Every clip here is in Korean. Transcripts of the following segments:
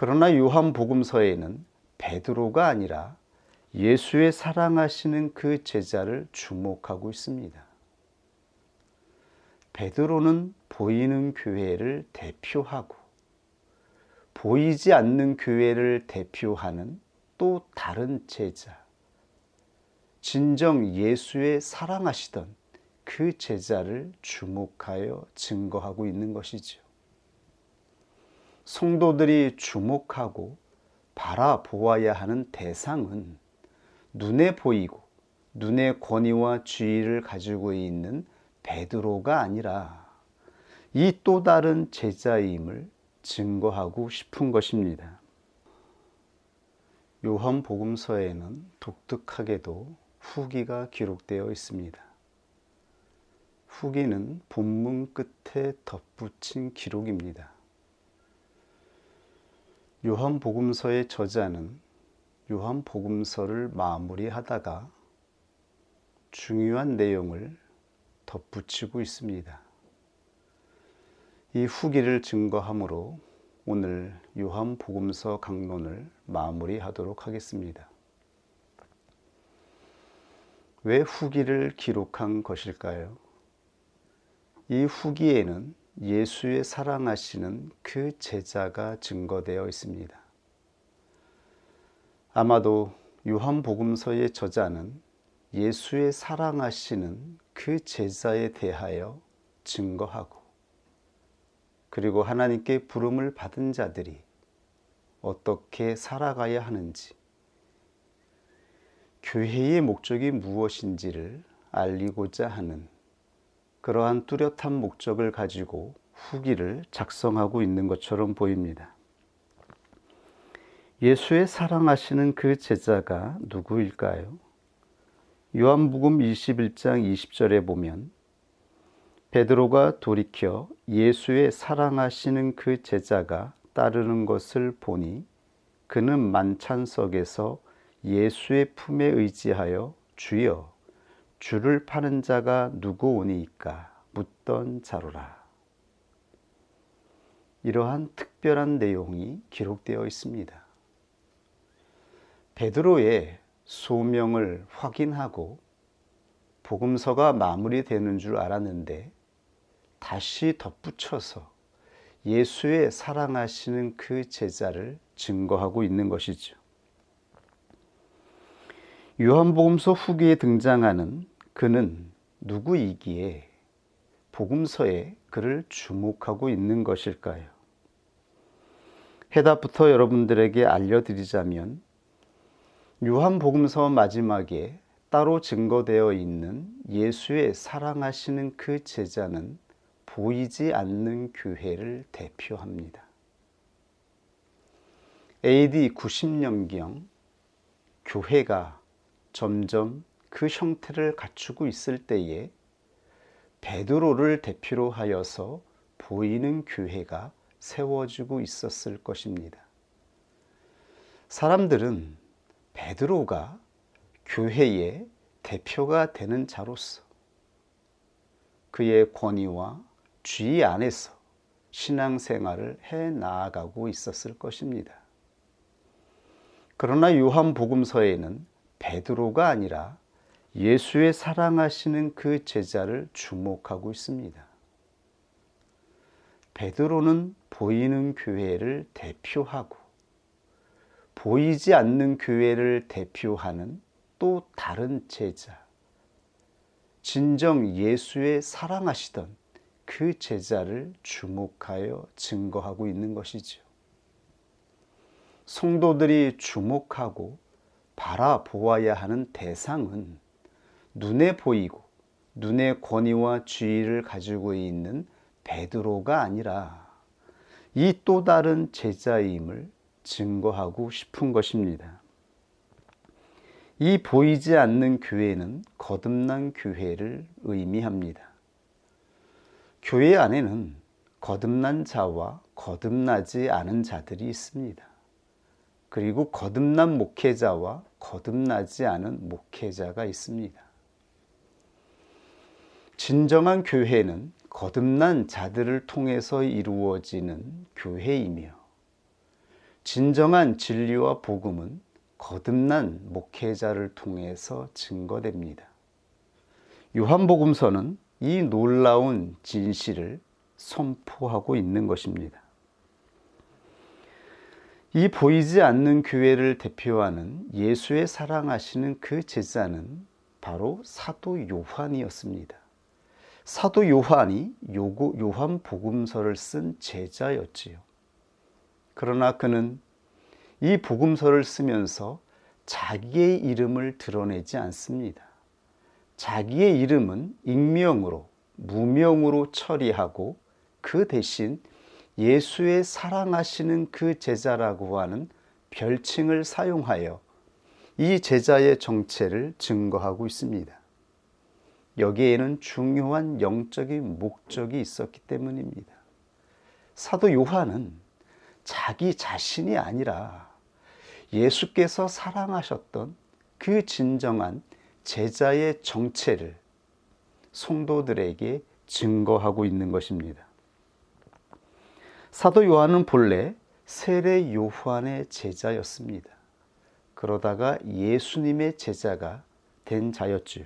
그러나 요한복음서에는 베드로가 아니라 예수의 사랑하시는 그 제자를 주목하고 있습니다. 베드로는 보이는 교회를 대표하고 보이지 않는 교회를 대표하는 또 다른 제자, 진정 예수의 사랑하시던 그 제자를 주목하여 증거하고 있는 것이죠. 성도들이 주목하고 바라보아야 하는 대상은 눈에 보이고 눈의 권위와 지위를 가지고 있는 베드로가 아니라 이 또 다른 제자임을 증거하고 싶은 것입니다. 요한복음서에는 독특하게도 후기가 기록되어 있습니다. 후기는 본문 끝에 덧붙인 기록입니다. 요한복음서의 저자는 요한복음서를 마무리하다가 중요한 내용을 덧붙이고 있습니다. 이 후기를 증거함으로 오늘 요한복음서 강론을 마무리하도록 하겠습니다. 왜 후기를 기록한 것일까요? 이 후기에는 예수의 사랑하시는 그 제자가 증거되어 있습니다. 아마도 요한복음서의 저자는 예수의 사랑하시는 그 제자에 대하여 증거하고 그리고 하나님께 부름을 받은 자들이 어떻게 살아가야 하는지, 교회의 목적이 무엇인지를 알리고자 하는 그러한 뚜렷한 목적을 가지고 후기를 작성하고 있는 것처럼 보입니다. 예수의 사랑하시는 그 제자가 누구일까요? 요한복음 21장 20절에 보면 베드로가 돌이켜 예수의 사랑하시는 그 제자가 따르는 것을 보니 그는 만찬석에서 예수의 품에 의지하여 주여 주를 파는 자가 누구오니이까 묻던 자로라. 이러한 특별한 내용이 기록되어 있습니다. 베드로의 소명을 확인하고 복음서가 마무리되는 줄 알았는데 다시 덧붙여서 예수의 사랑하시는 그 제자를 증거하고 있는 것이죠. 요한복음서 후기에 등장하는 그는 누구이기에 복음서에 그를 주목하고 있는 것일까요? 해답부터 여러분들에게 알려드리자면 요한복음서 마지막에 따로 증거되어 있는 예수의 사랑하시는 그 제자는 보이지 않는 교회를 대표합니다. AD 90년경 교회가 점점 그 형태를 갖추고 있을 때에 베드로를 대표로 하여서 보이는 교회가 세워지고 있었을 것입니다. 사람들은 베드로가 교회의 대표가 되는 자로서 그의 권위와 지위 안에서 신앙생활을 해 나아가고 있었을 것입니다. 그러나 요한복음서에는 베드로가 아니라 예수의 사랑하시는 그 제자를 주목하고 있습니다. 베드로는 보이는 교회를 대표하고 보이지 않는 교회를 대표하는 또 다른 제자, 진정 예수의 사랑하시던 그 제자를 주목하여 증거하고 있는 것이죠. 성도들이 주목하고 바라보아야 하는 대상은 눈에 보이고 눈의 권위와 지위를 가지고 있는 베드로가 아니라 이 또 다른 제자임을 증거하고 싶은 것입니다. 이 보이지 않는 교회는 거듭난 교회를 의미합니다. 교회 안에는 거듭난 자와 거듭나지 않은 자들이 있습니다. 그리고 거듭난 목회자와 거듭나지 않은 목회자가 있습니다. 진정한 교회는 거듭난 자들을 통해서 이루어지는 교회이며 진정한 진리와 복음은 거듭난 목회자를 통해서 증거됩니다. 요한복음서는 이 놀라운 진실을 선포하고 있는 것입니다. 이 보이지 않는 교회를 대표하는 예수의 사랑하시는 그 제자는 바로 사도 요한이었습니다. 사도 요한이 요한복음서를 쓴 제자였지요. 그러나 그는 이 복음서를 쓰면서 자기의 이름을 드러내지 않습니다. 자기의 이름은 익명으로, 무명으로 처리하고 그 대신 예수의 사랑하시는 그 제자라고 하는 별칭을 사용하여 이 제자의 정체를 증거하고 있습니다. 여기에는 중요한 영적인 목적이 있었기 때문입니다. 사도 요한은 자기 자신이 아니라 예수께서 사랑하셨던 그 진정한 제자의 정체를 성도들에게 증거하고 있는 것입니다. 사도 요한은 본래 세례 요한의 제자였습니다. 그러다가 예수님의 제자가 된 자였지요.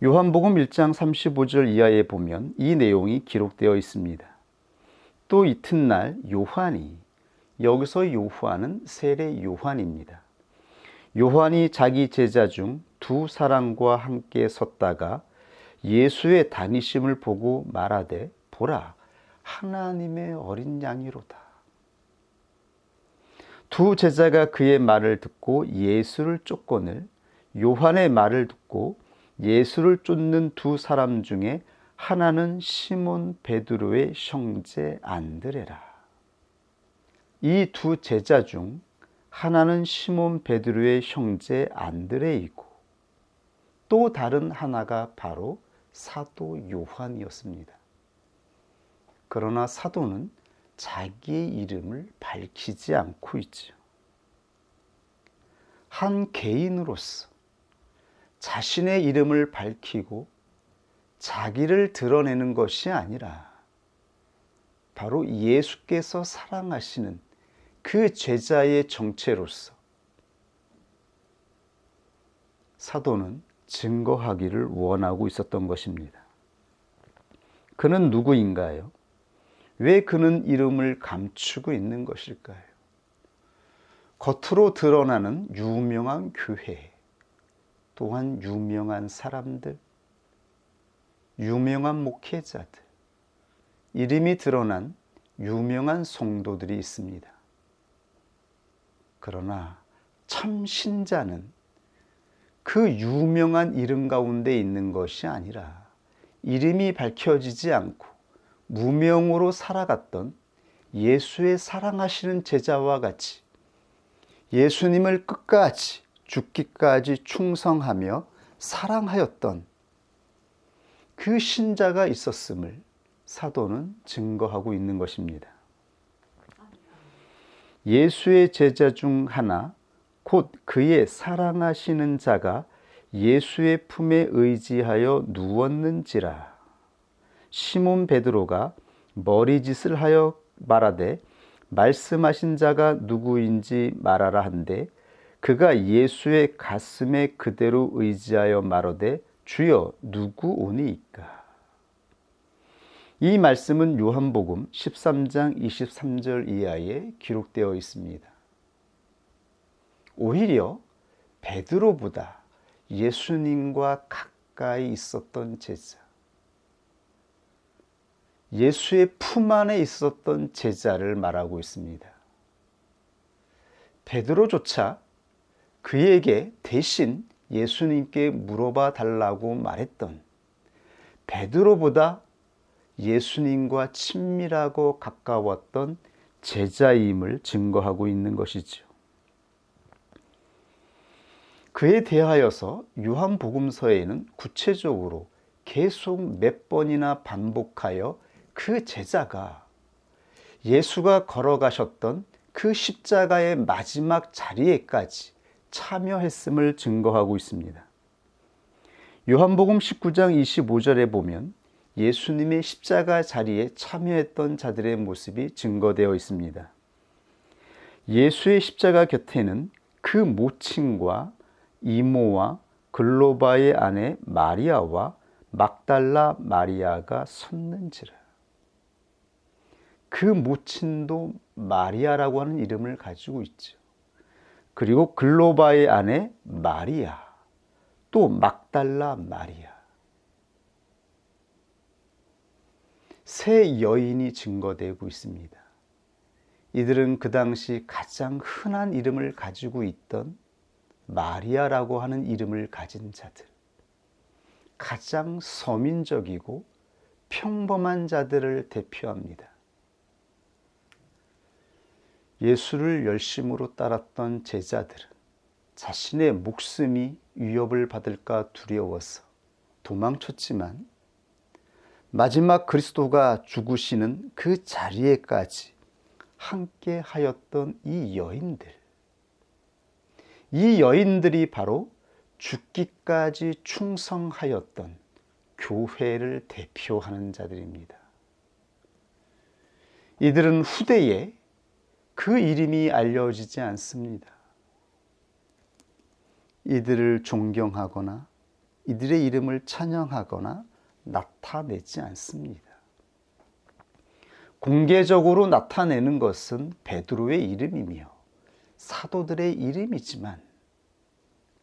요한복음 1장 35절 이하에 보면 이 내용이 기록되어 있습니다. 또 이튿날 요한이, 여기서 요한은 세례 요한입니다. 요한이 자기 제자 중 두 사람과 함께 섰다가 예수의 다니심을 보고 말하되 보라 하나님의 어린 양이로다. 두 제자가 그의 말을 듣고 예수를 쫓거늘 요한의 말을 듣고 예수를 쫓는 두 사람 중에 하나는 시몬 베드로의 형제 안드레라. 이 두 제자 중 하나는 시몬 베드로의 형제 안드레이고 또 다른 하나가 바로 사도 요한이었습니다. 그러나 사도는 자기의 이름을 밝히지 않고 있죠. 한 개인으로서 자신의 이름을 밝히고 자기를 드러내는 것이 아니라 바로 예수께서 사랑하시는 그 제자의 정체로서 사도는 증거하기를 원하고 있었던 것입니다. 그는 누구인가요? 왜 그는 이름을 감추고 있는 것일까요? 겉으로 드러나는 유명한 교회, 또한 유명한 사람들, 유명한 목회자들, 이름이 드러난 유명한 성도들이 있습니다. 그러나 참 신자는 그 유명한 이름 가운데 있는 것이 아니라 이름이 밝혀지지 않고 무명으로 살아갔던 예수의 사랑하시는 제자와 같이 예수님을 끝까지 죽기까지 충성하며 사랑하였던 그 신자가 있었음을 사도는 증거하고 있는 것입니다. 예수의 제자 중 하나, 곧 그의 사랑하시는 자가 예수의 품에 의지하여 누웠는지라. 시몬 베드로가 머리짓을 하여 말하되 말씀하신 자가 누구인지 말하라 한데 그가 예수의 가슴에 그대로 의지하여 말하되 주여 누구오니이까. 이 말씀은 요한복음 13장 23절 이하에 기록되어 있습니다. 오히려 베드로보다 예수님과 가까이 있었던 제자, 예수의 품 안에 있었던 제자를 말하고 있습니다. 베드로조차 그에게 대신 예수님께 물어봐 달라고 말했던 베드로보다 예수님과 친밀하고 가까웠던 제자임을 증거하고 있는 것이죠. 그에 대하여서 요한복음서에는 구체적으로 계속 몇 번이나 반복하여 그 제자가 예수가 걸어가셨던 그 십자가의 마지막 자리에까지 참여했음을 증거하고 있습니다. 요한복음 19장 25절에 보면 예수님의 십자가 자리에 참여했던 자들의 모습이 증거되어 있습니다. 예수의 십자가 곁에는 그 모친과 이모와 글로바의 아내 마리아와 막달라 마리아가 섰는지라. 그 모친도 마리아라고 하는 이름을 가지고 있죠. 그리고 글로바의 아내 마리아, 또 막달라 마리아. 세 여인이 증거되고 있습니다. 이들은 그 당시 가장 흔한 이름을 가지고 있던 마리아라고 하는 이름을 가진 자들, 가장 서민적이고 평범한 자들을 대표합니다. 예수를 열심으로 따랐던 제자들은 자신의 목숨이 위협을 받을까 두려워서 도망쳤지만 마지막 그리스도가 죽으시는 그 자리에까지 함께 하였던 이 여인들이 바로 죽기까지 충성하였던 교회를 대표하는 자들입니다. 이들은 후대에 그 이름이 알려지지 않습니다. 이들을 존경하거나 이들의 이름을 찬양하거나 나타내지 않습니다. 공개적으로 나타내는 것은 베드로의 이름이며 사도들의 이름이지만,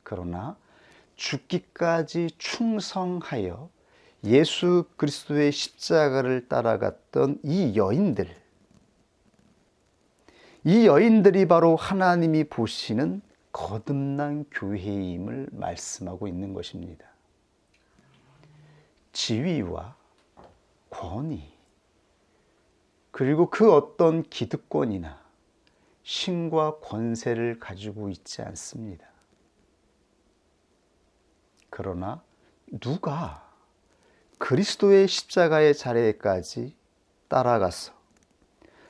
그러나 죽기까지 충성하여 예수 그리스도의 십자가를 따라갔던 이 여인들이 바로 하나님이 보시는 거듭난 교회임을 말씀하고 있는 것입니다. 지위와 권위, 그리고 그 어떤 기득권이나 신과 권세를 가지고 있지 않습니다. 그러나 누가 그리스도의 십자가의 자리에까지 따라가서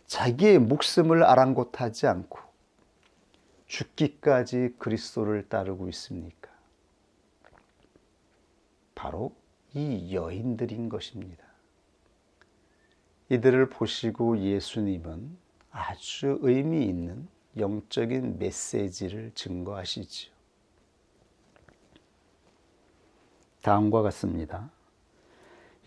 자기의 목숨을 아랑곳하지 않고 죽기까지 그리스도를 따르고 있습니까? 바로 이 여인들인 것입니다. 이들을 보시고 예수님은 아주 의미 있는 영적인 메시지를 증거하시지요. 다음과 같습니다.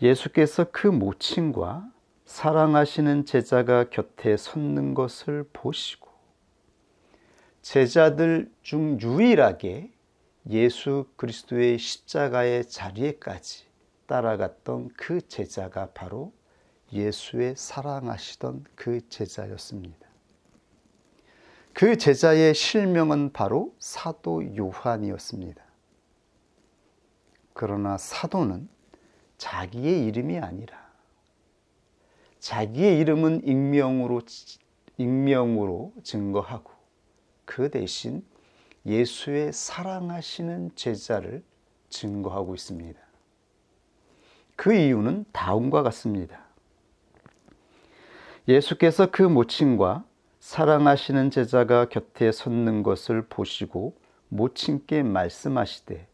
예수께서 그 모친과 사랑하시는 제자가 곁에 섰는 것을 보시고, 제자들 중 유일하게 예수 그리스도의 십자가의 자리에까지 따라갔던 그 제자가 바로 예수의 사랑하시던 그 제자였습니다. 그 제자의 실명은 바로 사도 요한이었습니다. 그러나 사도는 자기의 이름이 아니라 자기의 이름은 익명으로 증거하고 그 대신 예수의 사랑하시는 제자를 증거하고 있습니다. 그 이유는 다음과 같습니다. 예수께서 그 모친과 사랑하시는 제자가 곁에 섰는 것을 보시고 모친께 말씀하시되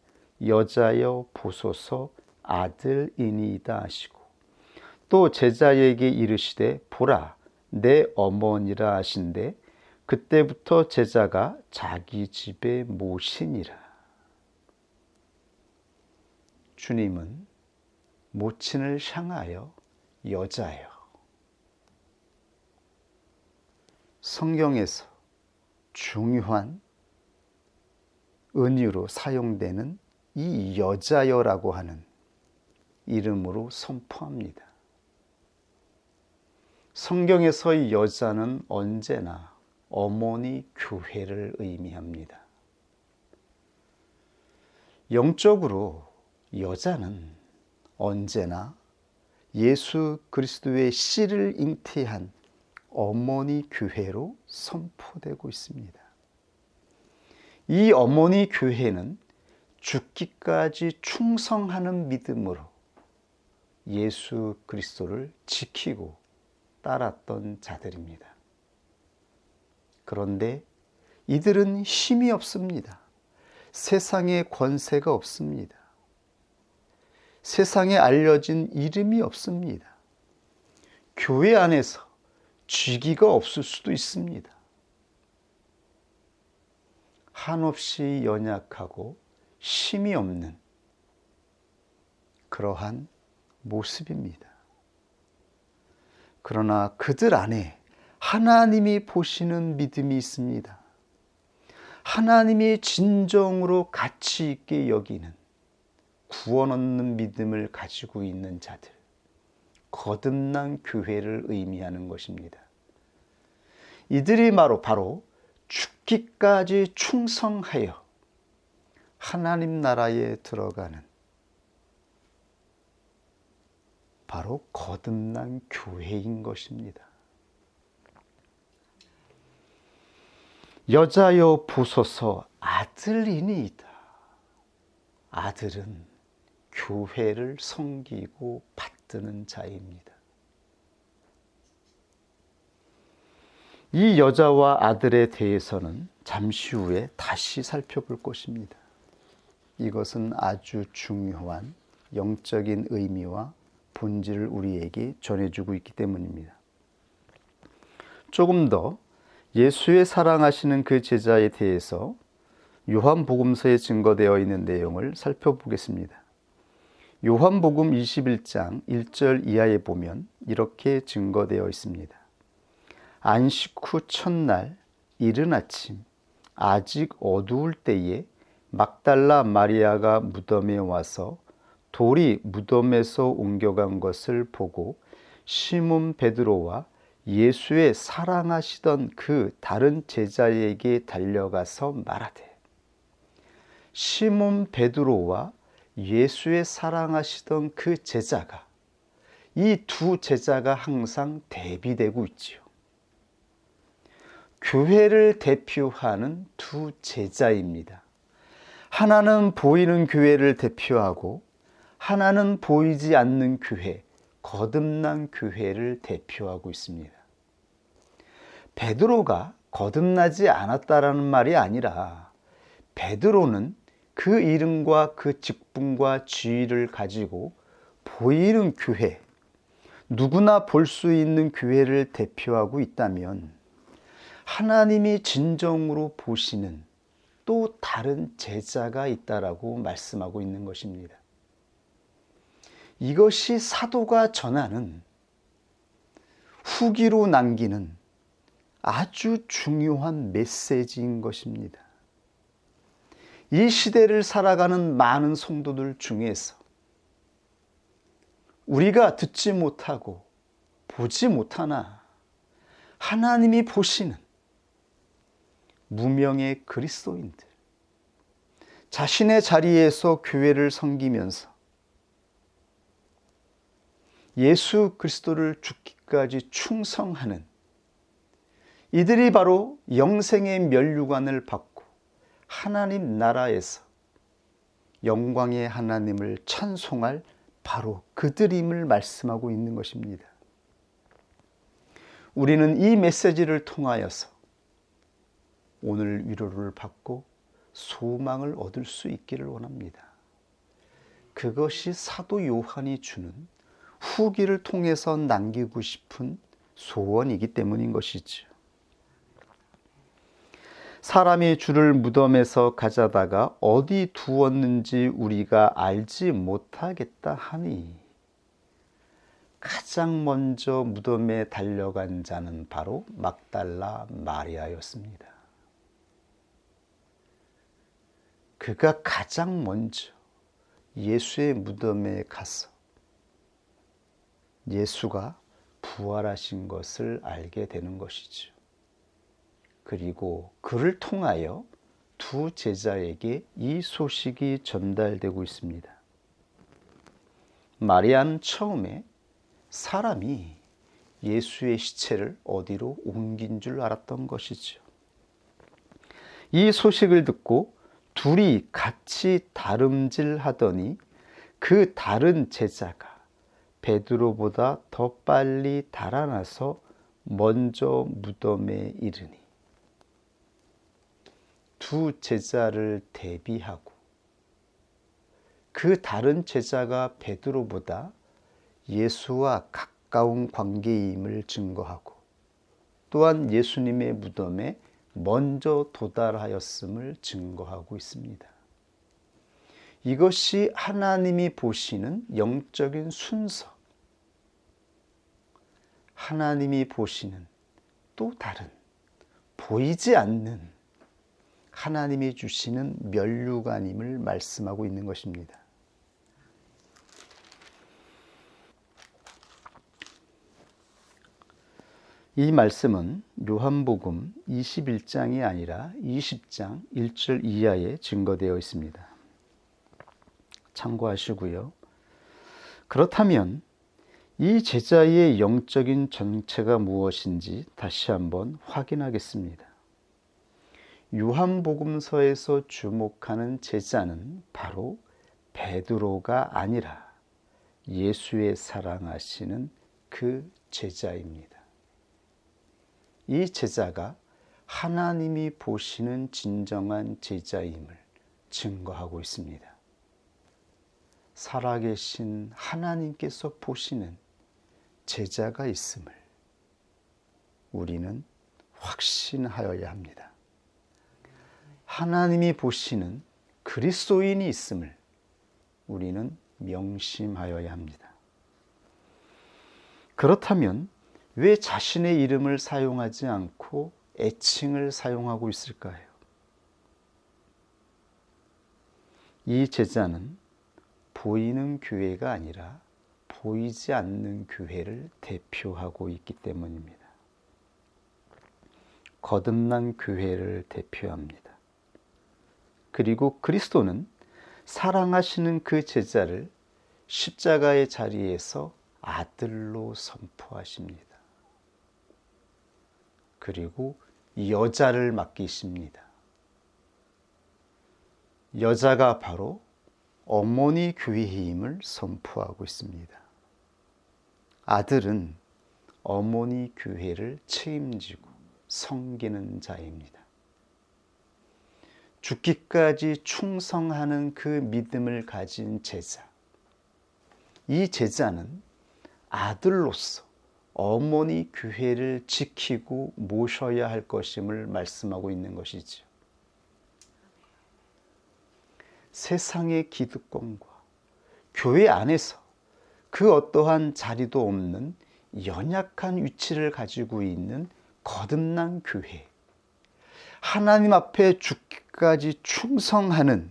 여자여 보소서 아들이니이다 하시고, 또 제자에게 이르시되 보라 내 어머니라 하신대 그때부터 제자가 자기 집에 모시니라. 주님은 모친을 향하여 여자여, 성경에서 중요한 은유로 사용되는 이 여자여라고 하는 이름으로 선포합니다. 성경에서 이 여자는 언제나 어머니 교회를 의미합니다. 영적으로 여자는 언제나 예수 그리스도의 씨를 잉태한 어머니 교회로 선포되고 있습니다. 이 어머니 교회는 죽기까지 충성하는 믿음으로 예수 그리스도를 지키고 따랐던 자들입니다. 그런데 이들은 힘이 없습니다. 세상에 권세가 없습니다. 세상에 알려진 이름이 없습니다. 교회 안에서 직위가 없을 수도 있습니다. 한없이 연약하고 힘이 없는 그러한 모습입니다. 그러나 그들 안에 하나님이 보시는 믿음이 있습니다. 하나님이 진정으로 가치 있게 여기는 구원 얻는 믿음을 가지고 있는 자들, 거듭난 교회를 의미하는 것입니다. 이들이 바로 죽기까지 충성하여 하나님 나라에 들어가는 바로 거듭난 교회인 것입니다. 여자여 보소서 아들이니이다. 아들은 교회를 섬기고 받드는 자입니다. 이 여자와 아들에 대해서는 잠시 후에 다시 살펴볼 것입니다. 이것은 아주 중요한 영적인 의미와 본질을 우리에게 전해주고 있기 때문입니다. 조금 더 예수의 사랑하시는 그 제자에 대해서 요한복음서에 증거되어 있는 내용을 살펴보겠습니다. 요한복음 21장 1절 이하에 보면 이렇게 증거되어 있습니다. 안식 후 첫날 이른 아침 아직 어두울 때에 막달라 마리아가 무덤에 와서 돌이 무덤에서 옮겨간 것을 보고 시몬 베드로와 예수의 사랑하시던 그 다른 제자에게 달려가서 말하되, 시몬 베드로와 예수의 사랑하시던 그 제자가, 이 두 제자가 항상 대비되고 있지요. 교회를 대표하는 두 제자입니다. 하나는 보이는 교회를 대표하고 하나는 보이지 않는 교회, 거듭난 교회를 대표하고 있습니다. 베드로가 거듭나지 않았다라는 말이 아니라 베드로는 그 이름과 그 직분과 지위를 가지고 보이는 교회, 누구나 볼 수 있는 교회를 대표하고 있다면 하나님이 진정으로 보시는 또 다른 제자가 있다라고 말씀하고 있는 것입니다. 이것이 사도가 전하는 후기로 남기는 아주 중요한 메시지인 것입니다. 이 시대를 살아가는 많은 성도들 중에서 우리가 듣지 못하고 보지 못하나 하나님이 보시는 무명의 그리스도인들, 자신의 자리에서 교회를 섬기면서 예수 그리스도를 죽기까지 충성하는 이들이 바로 영생의 면류관을 받고 하나님 나라에서 영광의 하나님을 찬송할 바로 그들임을 말씀하고 있는 것입니다. 우리는 이 메시지를 통하여서 오늘 위로를 받고 소망을 얻을 수 있기를 원합니다. 그것이 사도 요한이 주는 후기를 통해서 남기고 싶은 소원이기 때문인 것이죠. 사람이 주를 무덤에서 가져다가 어디 두었는지 우리가 알지 못하겠다 하니, 가장 먼저 무덤에 달려간 자는 바로 막달라 마리아였습니다. 그가 가장 먼저 예수의 무덤에 가서 예수가 부활하신 것을 알게 되는 것이죠. 그리고 그를 통하여 두 제자에게 이 소식이 전달되고 있습니다. 마리아는 처음에 사람이 예수의 시체를 어디로 옮긴 줄 알았던 것이죠. 이 소식을 듣고 둘이 같이 다름질하더니 그 다른 제자가 베드로보다 더 빨리 달아나서 먼저 무덤에 이르니, 두 제자를 대비하고 그 다른 제자가 베드로보다 예수와 가까운 관계임을 증거하고 또한 예수님의 무덤에 먼저 도달하였음을 증거하고 있습니다. 이것이 하나님이 보시는 영적인 순서, 하나님이 보시는 또 다른 보이지 않는 하나님이 주시는 면류관임을 말씀하고 있는 것입니다. 이 말씀은 요한복음 21장이 아니라 20장 1절 이하에 증거되어 있습니다. 참고하시고요. 그렇다면 이 제자의 영적인 정체가 무엇인지 다시 한번 확인하겠습니다. 요한복음서에서 주목하는 제자는 바로 베드로가 아니라 예수의 사랑하시는 그 제자입니다. 이 제자가 하나님이 보시는 진정한 제자임을 증거하고 있습니다. 살아계신 하나님께서 보시는 제자가 있음을 우리는 확신하여야 합니다. 하나님이 보시는 그리스도인이 있음을 우리는 명심하여야 합니다. 그렇다면 왜 자신의 이름을 사용하지 않고 애칭을 사용하고 있을까요? 이 제자는 보이는 교회가 아니라 보이지 않는 교회를 대표하고 있기 때문입니다. 거듭난 교회를 대표합니다. 그리고 그리스도는 사랑하시는 그 제자를 십자가의 자리에서 아들로 선포하십니다. 그리고 여자를 맡기십니다. 여자가 바로 어머니 교회임을 선포하고 있습니다. 아들은 어머니 교회를 책임지고 섬기는 자입니다. 죽기까지 충성하는 그 믿음을 가진 제자. 이 제자는 아들로서 어머니 교회를 지키고 모셔야 할 것임을 말씀하고 있는 것이지요. 세상의 기득권과 교회 안에서 그 어떠한 자리도 없는 연약한 위치를 가지고 있는 거듭난 교회, 하나님 앞에 죽기까지 충성하는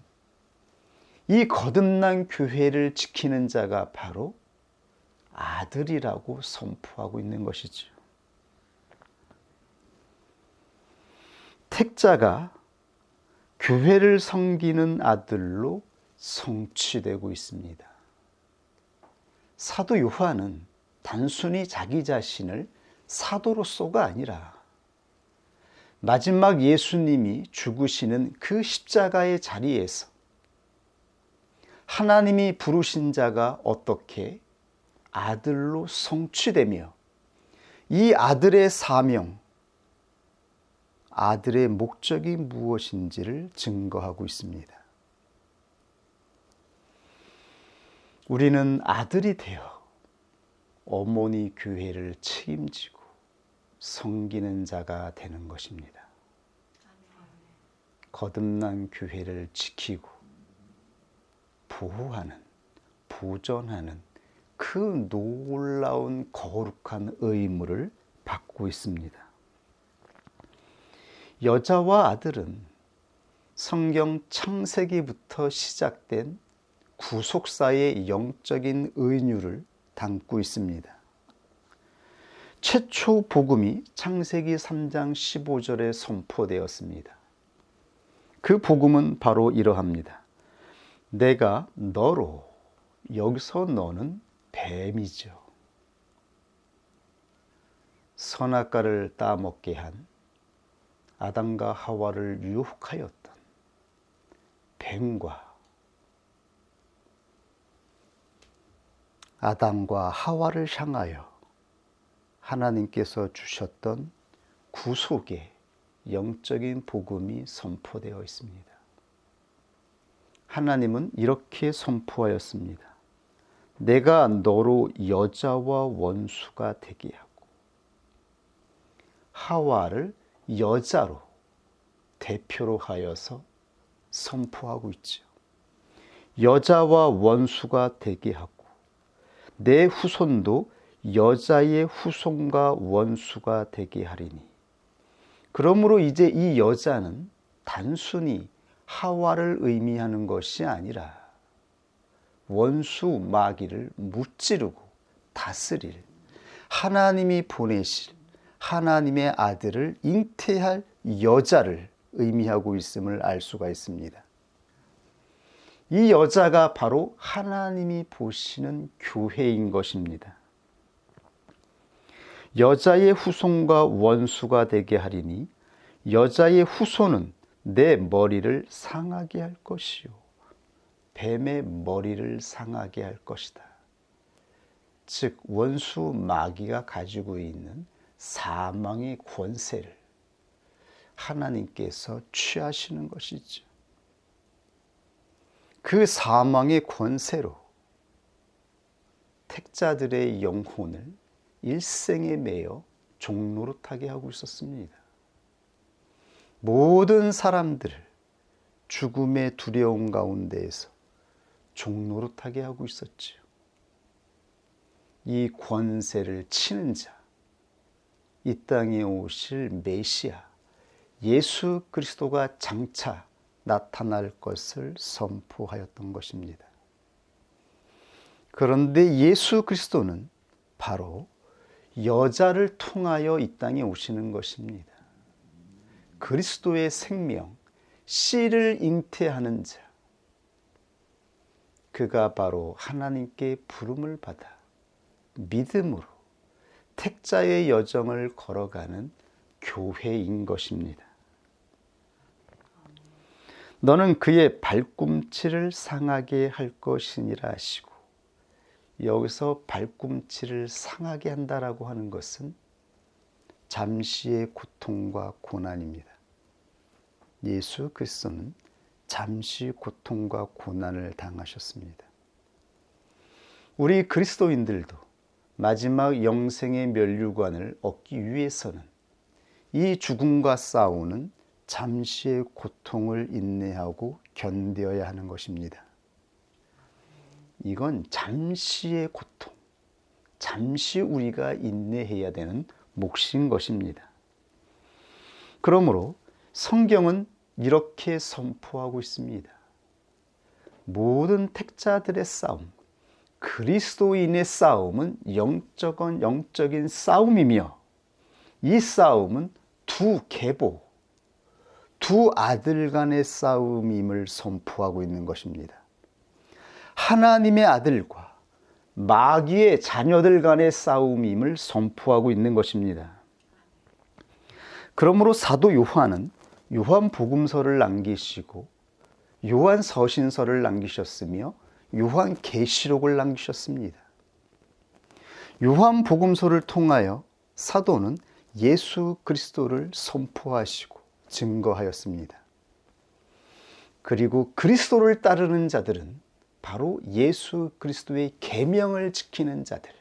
이 거듭난 교회를 지키는 자가 바로 아들이라고 선포하고 있는 것이죠. 택자가 교회를 섬기는 아들로 성취되고 있습니다. 사도 요한은 단순히 자기 자신을 사도로서가 아니라 마지막 예수님이 죽으시는 그 십자가의 자리에서 하나님이 부르신 자가 어떻게 아들로 성취되며 이 아들의 사명, 아들의 목적이 무엇인지를 증거하고 있습니다. 우리는 아들이 되어 어머니 교회를 책임지고 섬기는 자가 되는 것입니다. 거듭난 교회를 지키고 보호하는, 보존하는 그 놀라운 거룩한 의무를 받고 있습니다. 여자와 아들은 성경 창세기부터 시작된 구속사의 영적인 의류를 담고 있습니다. 최초 복음이 창세기 3장 15절에 선포되었습니다. 그 복음은 바로 이러합니다. 내가 너로, 여기서 너는 뱀이죠. 선악과를 따먹게 한 아담과 하와를 유혹하였던 뱀과 아담과 하와를 향하여 하나님께서 주셨던 구속의 영적인 복음이 선포되어 있습니다. 하나님은 이렇게 선포하였습니다. 내가 너로 여자와 원수가 되게 하고 하와를 여자로 대표로 하여서 선포하고 있죠. 여자와 원수가 되게 하고 내 후손도 여자의 후손과 원수가 되게 하리니. 그러므로 이제 이 여자는 단순히 하와를 의미하는 것이 아니라 원수 마귀를 무찌르고 다스릴 하나님이 보내실 하나님의 아들을 잉태할 여자를 의미하고 있음을 알 수가 있습니다. 이 여자가 바로 하나님이 보시는 교회인 것입니다. 여자의 후손과 원수가 되게 하리니 여자의 후손은 내 머리를 상하게 할 것이요 뱀의 머리를 상하게 할 것이다. 즉 원수 마귀가 가지고 있는 사망의 권세를 하나님께서 취하시는 것이죠. 그 사망의 권세로 택자들의 영혼을 일생에 매여 종노릇하게 하고 있었습니다. 모든 사람들을 죽음의 두려움 가운데에서 종노릇하게 하고 있었지요. 이 권세를 치는 자, 이 땅에 오실 메시아 예수 그리스도가 장차 나타날 것을 선포하였던 것입니다. 그런데 예수 그리스도는 바로 여자를 통하여 이 땅에 오시는 것입니다. 그리스도의 생명, 씨를 잉태하는 자, 그가 바로 하나님께 부름을 받아 믿음으로 택자의 여정을 걸어가는 교회인 것입니다. 너는 그의 발꿈치를 상하게 할 것이니라 하시고, 여기서 발꿈치를 상하게 한다라고 하는 것은 잠시의 고통과 고난입니다. 예수 그리스도는 잠시 고통과 고난을 당하셨습니다. 우리 그리스도인들도 마지막 영생의 면류관을 얻기 위해서는 이 죽음과 싸우는 잠시의 고통을 인내하고 견뎌야 하는 것입니다. 이건 잠시의 고통, 잠시 우리가 인내해야 되는 몫인 것입니다. 그러므로 성경은 이렇게 선포하고 있습니다. 모든 택자들의 싸움, 그리스도인의 싸움은 영적인 싸움이며, 이 싸움은 두 계보, 두 아들 간의 싸움임을 선포하고 있는 것입니다. 하나님의 아들과 마귀의 자녀들 간의 싸움임을 선포하고 있는 것입니다. 그러므로 사도 요한은 요한복음서를 남기시고 요한서신서를 남기셨으며 요한계시록을 남기셨습니다. 요한복음서를 통하여 사도는 예수 그리스도를 선포하시고 증거하였습니다. 그리고 그리스도를 따르는 자들은 바로 예수 그리스도의 계명을 지키는 자들,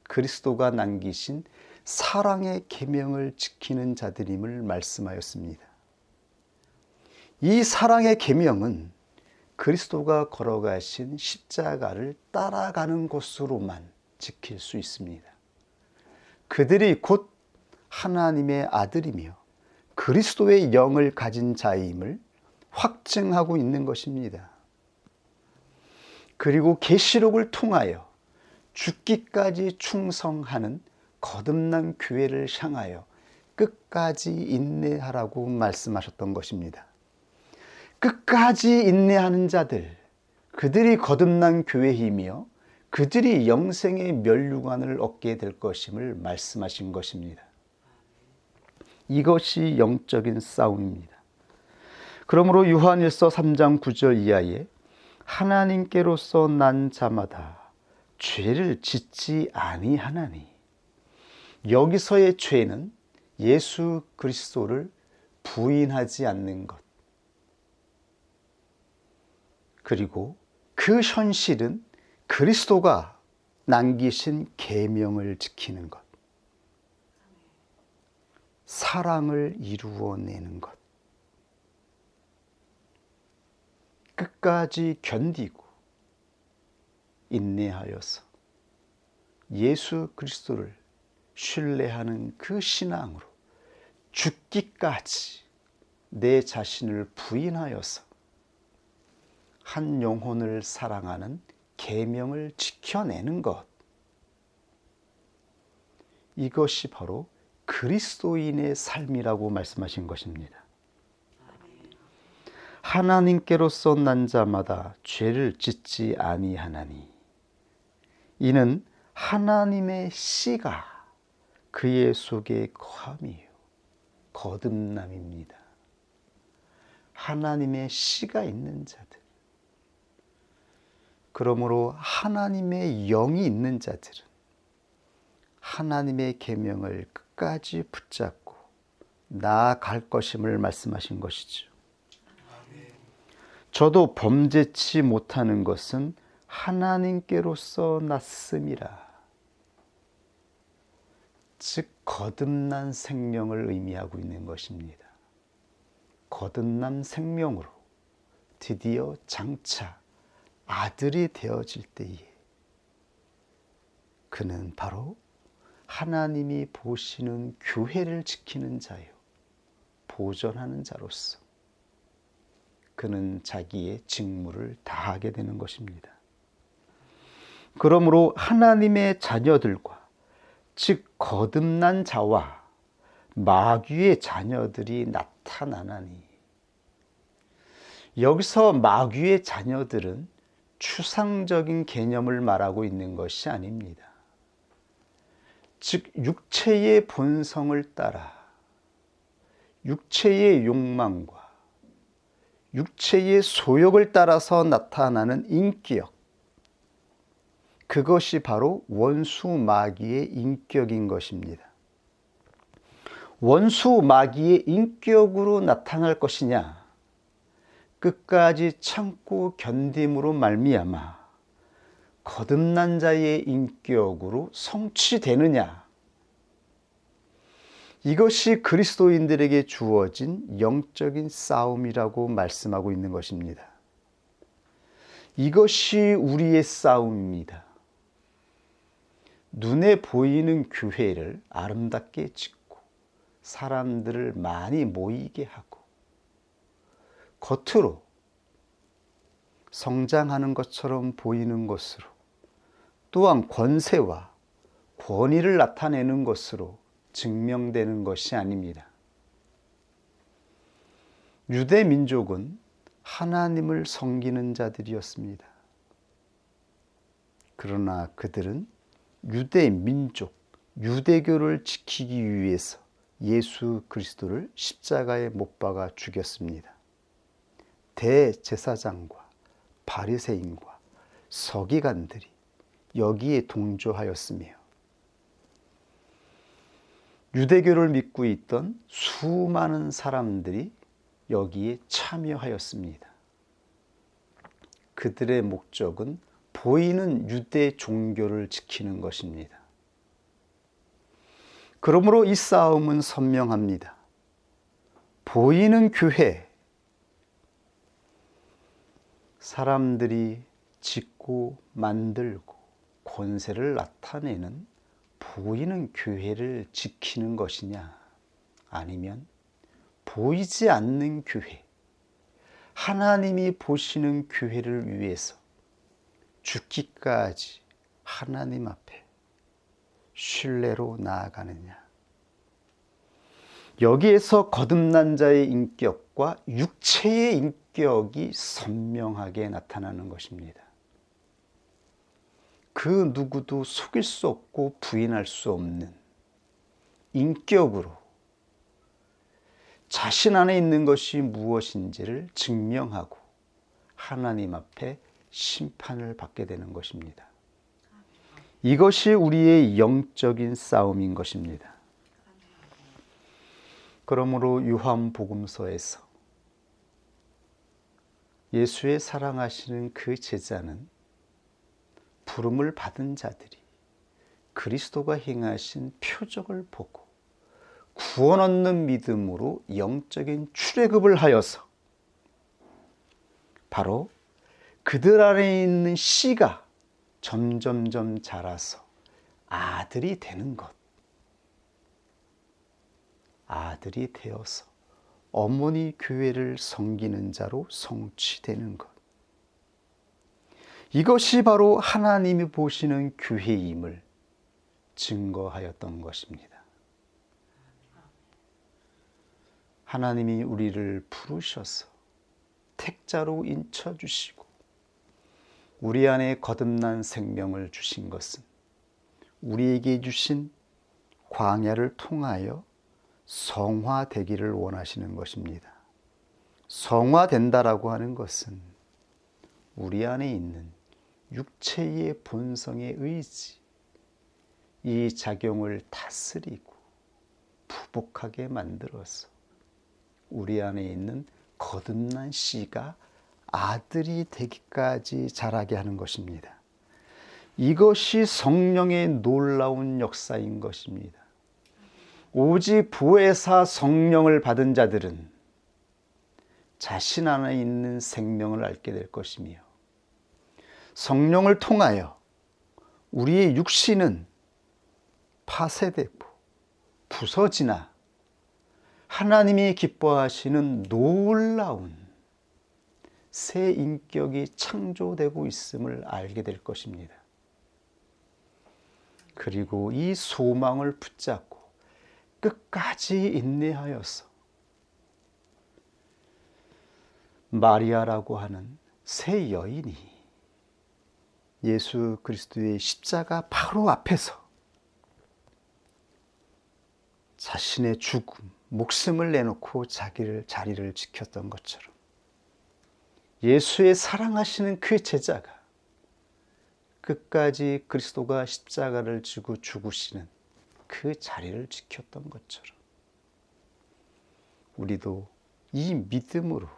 그리스도가 남기신 사랑의 계명을 지키는 자들임을 말씀하였습니다. 이 사랑의 계명은 그리스도가 걸어가신 십자가를 따라가는 것으로만 지킬 수 있습니다. 그들이 곧 하나님의 아들이며 그리스도의 영을 가진 자임을 확증하고 있는 것입니다. 그리고 계시록을 통하여 죽기까지 충성하는 거듭난 교회를 향하여 끝까지 인내하라고 말씀하셨던 것입니다. 끝까지 인내하는 자들, 그들이 거듭난 교회이며 그들이 영생의 면류관을 얻게 될 것임을 말씀하신 것입니다. 이것이 영적인 싸움입니다. 그러므로 요한일서 3장 9절 이하에 하나님께로서 난 자마다 죄를 짓지 아니하나니, 여기서의 죄는 예수 그리스도를 부인하지 않는 것, 그리고 그 현실은 그리스도가 남기신 계명을 지키는 것. 사랑을 이루어내는 것. 끝까지 견디고 인내하여서 예수 그리스도를 신뢰하는 그 신앙으로 죽기까지 내 자신을 부인하여서 한 영혼을 사랑하는 계명을 지켜내는 것. 이것이 바로 그리스도인의 삶이라고 말씀하신 것입니다. 하나님께로서 난 자마다 죄를 짓지 아니하나니 이는 하나님의 씨가 그의 속에 거함이요 거듭남입니다. 하나님의 씨가 있는 자들, 그러므로 하나님의 영이 있는 자들은 하나님의 계명을 끝까지 붙잡고 나아갈 것임을 말씀하신 것이죠. 저도 범죄치 못하는 것은 하나님께로서 났음이라. 즉 거듭난 생명을 의미하고 있는 것입니다. 거듭난 생명으로 드디어 장차 아들이 되어질 때에 그는 바로 하나님이 보시는 교회를 지키는 자요 보존하는 자로서 그는 자기의 직무를 다하게 되는 것입니다. 그러므로 하나님의 자녀들과 즉 거듭난 자와 마귀의 자녀들이 나타나나니, 여기서 마귀의 자녀들은 추상적인 개념을 말하고 있는 것이 아닙니다. 즉 육체의 본성을 따라 육체의 욕망과 육체의 소욕을 따라서 나타나는 인격, 그것이 바로 원수 마귀의 인격인 것입니다. 원수 마귀의 인격으로 나타날 것이냐, 끝까지 참고 견딤으로 말미암아 거듭난 자의 인격으로 성취되느냐, 이것이 그리스도인들에게 주어진 영적인 싸움이라고 말씀하고 있는 것입니다. 이것이 우리의 싸움입니다. 눈에 보이는 교회를 아름답게 짓고 사람들을 많이 모이게 하고 겉으로 성장하는 것처럼 보이는 것으로, 또한 권세와 권위를 나타내는 것으로 증명되는 것이 아닙니다. 유대 민족은 하나님을 섬기는 자들이었습니다. 그러나 그들은 유대 민족, 유대교를 지키기 위해서 예수 그리스도를 십자가에 못 박아 죽였습니다. 대제사장과 바리새인과 서기관들이 여기에 동조하였으며 유대교를 믿고 있던 수많은 사람들이 여기에 참여하였습니다. 그들의 목적은 보이는 유대 종교를 지키는 것입니다. 그러므로 이 싸움은 선명합니다. 보이는 교회, 사람들이 짓고 만들고 권세를 나타내는 보이는 교회를 지키는 것이냐, 아니면 보이지 않는 교회, 하나님이 보시는 교회를 위해서 죽기까지 하나님 앞에 신뢰로 나아가느냐. 여기에서 거듭난 자의 인격과 육체의 인격이 선명하게 나타나는 것입니다. 그 누구도 속일 수 없고 부인할 수 없는 인격으로 자신 안에 있는 것이 무엇인지를 증명하고 하나님 앞에 심판을 받게 되는 것입니다. 이것이 우리의 영적인 싸움인 것입니다. 그러므로 요한복음서에서 예수의 사랑하시는 그 제자는 부름을 받은 자들이 그리스도가 행하신 표적을 보고 구원 얻는 믿음으로 영적인 출애굽을 하여서 바로 그들 안에 있는 씨가 점점점 자라서 아들이 되는 것. 아들이 되어서 어머니 교회를 섬기는 자로 성취되는 것. 이것이 바로 하나님이 보시는 교회임을 증거하였던 것입니다. 하나님이 우리를 부르셔서 택자로 인쳐주시고 우리 안에 거듭난 생명을 주신 것은 우리에게 주신 광야를 통하여 성화되기를 원하시는 것입니다. 성화된다라고 하는 것은 우리 안에 있는 육체의 본성의 의지, 이 작용을 다스리고 부복하게 만들어서 우리 안에 있는 거듭난 씨가 아들이 되기까지 자라게 하는 것입니다. 이것이 성령의 놀라운 역사인 것입니다. 오직 보혜사 성령을 받은 자들은 자신 안에 있는 생명을 알게 될 것이며 성령을 통하여 우리의 육신은 파쇄되고 부서지나 하나님이 기뻐하시는 놀라운 새 인격이 창조되고 있음을 알게 될 것입니다. 그리고 이 소망을 붙잡고 끝까지 인내하여서 마리아라고 하는 새 여인이 예수 그리스도의 십자가 바로 앞에서 자신의 죽음, 목숨을 내놓고 자리를 지켰던 것처럼 예수의 사랑하시는 그 제자가 끝까지 그리스도가 십자가를 지고 죽으시는 그 자리를 지켰던 것처럼 우리도 이 믿음으로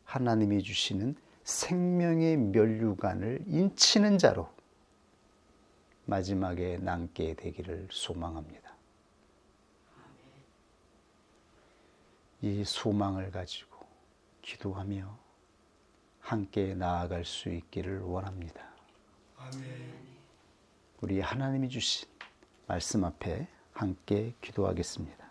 하나님이 주시는 생명의 면류관을 인치는 자로 마지막에 남게 되기를 소망합니다. 이 소망을 가지고 기도하며 함께 나아갈 수 있기를 원합니다. 아멘. 우리 하나님이 주신 말씀 앞에 함께 기도하겠습니다.